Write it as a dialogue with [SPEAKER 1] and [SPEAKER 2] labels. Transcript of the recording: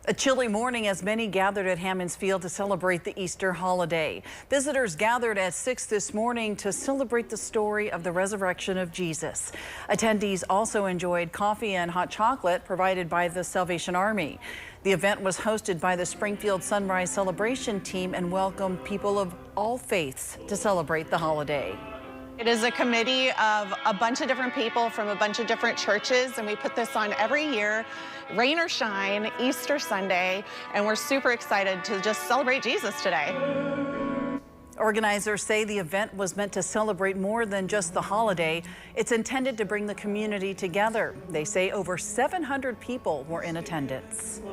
[SPEAKER 1] A chilly morning as many gathered at Hammons Field to celebrate the Easter holiday. Visitors gathered at 6 this morning to celebrate the story of the resurrection of Jesus. Attendees also enjoyed coffee and hot chocolate provided by the Salvation Army. The event was hosted by the Springfield Sunrise Celebration team and welcomed people of all faiths to celebrate the holiday.
[SPEAKER 2] It is a committee of a bunch of different people from a bunch of different churches, and we put this on every year, rain or shine, Easter Sunday, and we're super excited to just celebrate Jesus today.
[SPEAKER 1] Organizers say the event was meant to celebrate more than just the holiday. It's intended to bring the community together. They say over 700 people were in attendance.